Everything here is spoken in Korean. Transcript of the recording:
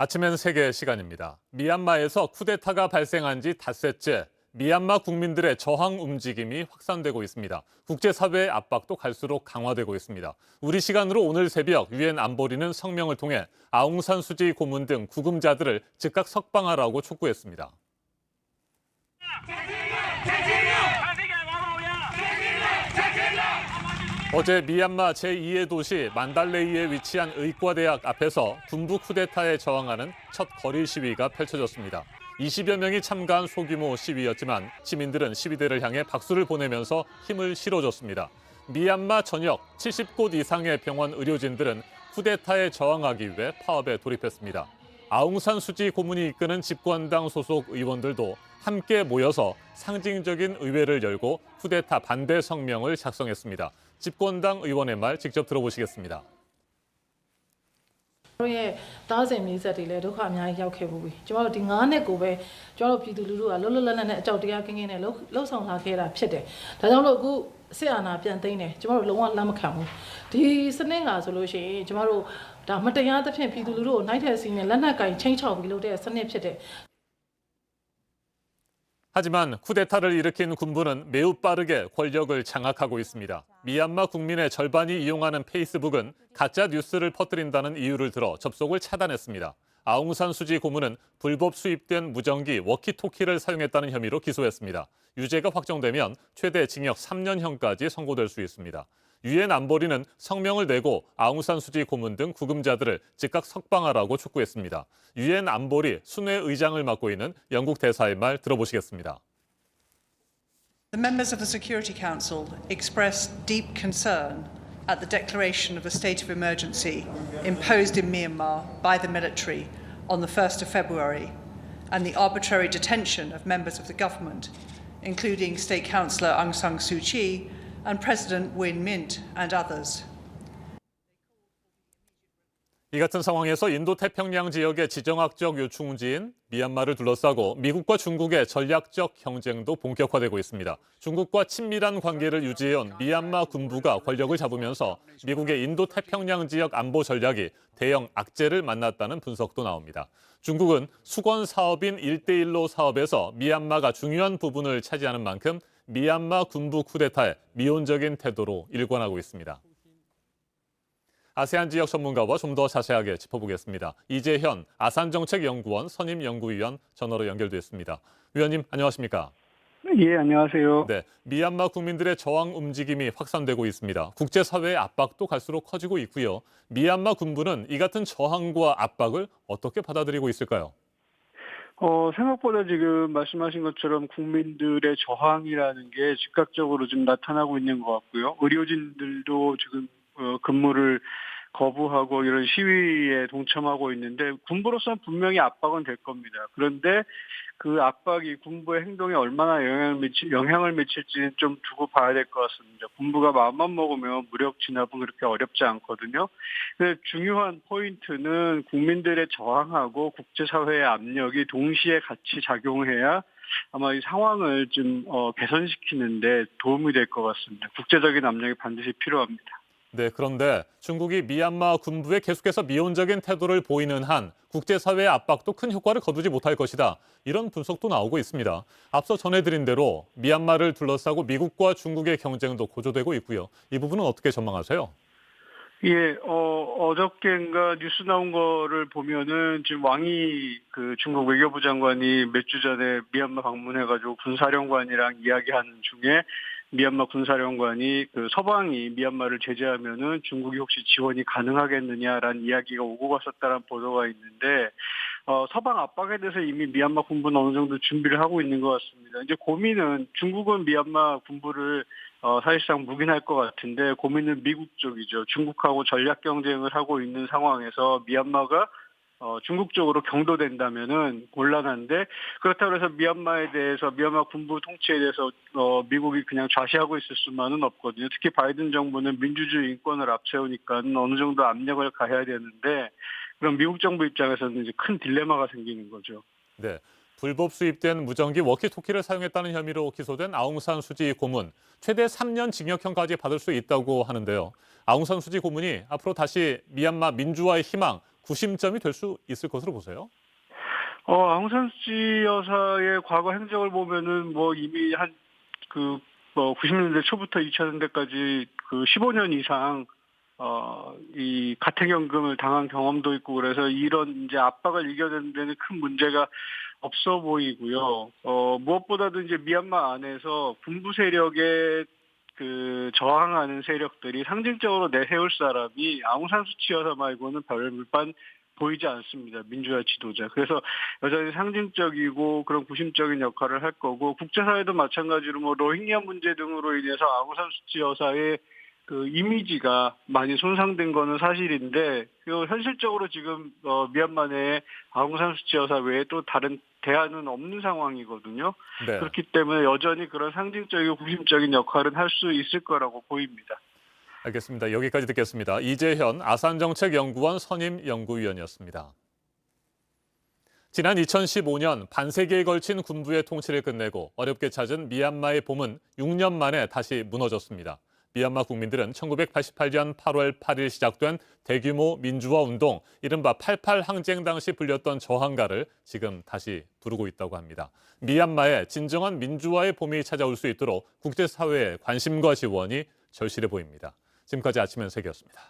아침엔 세계 시간입니다. 미얀마에서 쿠데타가 발생한 지 닷새째, 미얀마 국민들의 저항 움직임이 확산되고 있습니다. 국제사회의 압박도 갈수록 강화되고 있습니다. 우리 시간으로 오늘 새벽 유엔 안보리는 성명을 통해 아웅산 수지 고문 등 구금자들을 즉각 석방하라고 촉구했습니다. 어제 미얀마 제2의 도시 만달레이에 위치한 의과대학 앞에서 군부 쿠데타에 저항하는 첫 거리 시위가 펼쳐졌습니다. 20여 명이 참가한 소규모 시위였지만 시민들은 시위대를 향해 박수를 보내면서 힘을 실어줬습니다. 미얀마 전역 70곳 이상의 병원 의료진들은 쿠데타에 저항하기 위해 파업에 돌입했습니다. 아웅산 수지 고문이 이끄는 집권당 소속 의원들도 함께 모여서 상징적인 의회를 열고 쿠데타 반대 성명을 작성했습니다. 집권당 의원의 말 직접 들어보시겠습니다. တို့ရဲ့တားဆင်မြေဆက်တွေလည်းဒုက္ခအများကြီးရောက်ခဲ့ပူပြီကျမတို့ဒီ9နှစ်ကိုပဲကျမတို့ပြည်သူလူထုကလွတ်လွတ်လပ်လပ်နဲ့အကြောက်တရားကင်းကင်းနဲ့လှုပ်ဆောင်လာခဲ့တာဖြစ်တယ်ဒါကြောင့်လို့အခုစစ်အာဏာပြန်သိမ်းတယ်ကျမတို့လုံးဝလက်မခံဘူးဒီစနစ်ကဆိုလို့ရှိရင်ကျမတို့ဒါမတရားသဖြင့်ပြည်သူလူထုကိုနိုင်တဲ့စီးနဲ့လက်နက်ကင်ချင်းချောက်ပြီးလုပ်တဲ့စနစ်ဖြစ်တယ် 하지만 쿠데타를 일으킨 군부는 매우 빠르게 권력을 장악하고 있습니다. 미얀마 국민의 절반이 이용하는 페이스북은 가짜 뉴스를 퍼뜨린다는 이유를 들어 접속을 차단했습니다. 아웅산 수지 고문은 불법 수입된 무전기 워키토키를 사용했다는 혐의로 기소했습니다. 유죄가 확정되면 최대 징역 3년형까지 선고될 수 있습니다. 유엔 안보리는 성명을 내고 아웅산 수지 고문 등 구금자들을 즉각 석방하라고 촉구했습니다. 유엔 안보리 순회 의장을 맡고 있는 영국 대사의 말 들어보시겠습니다. The members of the Security Council expressed deep concern at the declaration of a state of emergency imposed in Myanmar by the military on the 1st of February and the arbitrary detention of members of the government, including State Councillor Aung San Suu Kyi and President Win Myint and others. 이 같은 상황에서 인도태평양 지역의 지정학적 요충지인 미얀마를 둘러싸고 미국과 중국의 전략적 경쟁도 본격화되고 있습니다. 중국과 친밀한 관계를 유지해온 미얀마 군부가 권력을 잡으면서 미국의 인도태평양 지역 안보 전략이 대형 악재를 만났다는 분석도 나옵니다. 중국은 수건 사업인 1대1로 사업에서 미얀마가 중요한 부분을 차지하는 만큼 미얀마 군부 쿠데타에 미온적인 태도로 일관하고 있습니다. 아세안 지역 전문가와 좀 더 자세하게 짚어보겠습니다. 이재현 아산정책연구원 선임연구위원 전화로 연결됐습니다. 위원님 안녕하십니까? 예, 안녕하세요. 네, 미얀마 국민들의 저항 움직임이 확산되고 있습니다. 국제사회의 압박도 갈수록 커지고 있고요. 미얀마 군부는 이 같은 저항과 압박을 어떻게 받아들이고 있을까요? 생각보다 지금 말씀하신 것처럼 국민들의 저항이라는 게 즉각적으로 좀 나타나고 있는 것 같고요. 의료진들도 지금 근무를 거부하고 이런 시위에 동참하고 있는데 군부로서는 분명히 압박은 될 겁니다. 그런데 그 압박이 군부의 행동에 얼마나 영향을 미칠지는 좀 두고 봐야 될 것 같습니다. 군부가 마음만 먹으면 무력 진압은 그렇게 어렵지 않거든요. 근데 중요한 포인트는 국민들의 저항하고 국제사회의 압력이 동시에 같이 작용해야 아마 이 상황을 좀 개선시키는데 도움이 될 것 같습니다. 국제적인 압력이 반드시 필요합니다. 네, 그런데 중국이 미얀마 군부에 계속해서 미온적인 태도를 보이는 한 국제사회의 압박도 큰 효과를 거두지 못할 것이다. 이런 분석도 나오고 있습니다. 앞서 전해드린 대로 미얀마를 둘러싸고 미국과 중국의 경쟁도 고조되고 있고요. 이 부분은 어떻게 전망하세요? 예, 어저께인가 뉴스 나온 거를 보면은 지금 왕이 그 중국 외교부 장관이 몇 주 전에 미얀마 방문해가지고 군사령관이랑 이야기하는 중에 미얀마 군사령관이 그 서방이 미얀마를 제재하면은 중국이 혹시 지원이 가능하겠느냐라는 이야기가 오고 갔었다는 보도가 있는데 서방 압박에 대해서 이미 미얀마 군부는 어느 정도 준비를 하고 있는 것 같습니다. 이제 고민은 중국은 미얀마 군부를 사실상 묵인할 것 같은데 고민은 미국 쪽이죠. 중국하고 전략 경쟁을 하고 있는 상황에서 미얀마가 중국 쪽으로 경도된다면은 곤란한데 그렇다고 해서 미얀마에 대해서 미얀마 군부 통치에 대해서 미국이 그냥 좌시하고 있을 수만은 없거든요. 특히 바이든 정부는 민주주의 인권을 앞세우니까 어느 정도 압력을 가해야 되는데 그럼 미국 정부 입장에서는 이제 큰 딜레마가 생기는 거죠. 네. 불법 수입된 무전기 워키토키를 사용했다는 혐의로 기소된 아웅산 수지 고문, 최대 3년 징역형까지 받을 수 있다고 하는데요. 아웅산 수지 고문이 앞으로 다시 미얀마 민주화의 희망, 구심점이 될 수 있을 것으로 보세요? 아웅산수치 여사의 과거 행적을 보면은 뭐 이미 90년대 초부터 2000년대까지 15년 이상 이 가택연금을 당한 경험도 있고 그래서 이런 이제 압박을 이겨내는 데는 큰 문제가 없어 보이고요. 무엇보다도 이제 미얀마 안에서 군부 세력에 저항하는 세력들이 상징적으로 내세울 사람이 아웅산수치 여사 말고는 별반 보이지 않습니다. 민주화 지도자. 그래서 여전히 상징적이고 그런 구심적인 역할을 할 거고 국제사회도 마찬가지로 뭐 로힝야 문제 등으로 인해서 아웅산수치 여사의 이미지가 많이 손상된 거는 사실인데 현실적으로 지금 미얀마 내에 아웅산수치 여사 외에 또 다른 대안은 없는 상황이거든요. 네. 그렇기 때문에 여전히 그런 상징적이고 구심적인 역할은 할 수 있을 거라고 보입니다. 알겠습니다. 여기까지 듣겠습니다. 이재현 아산정책연구원 선임연구위원이었습니다. 지난 2015년 반세기에 걸친 군부의 통치를 끝내고 어렵게 찾은 미얀마의 봄은 6년 만에 다시 무너졌습니다. 미얀마 국민들은 1988년 8월 8일 시작된 대규모 민주화 운동, 이른바 88 항쟁 당시 불렸던 저항가를 지금 다시 부르고 있다고 합니다. 미얀마에 진정한 민주화의 봄이 찾아올 수 있도록 국제사회의 관심과 지원이 절실해 보입니다. 지금까지 아침 현색이었습니다.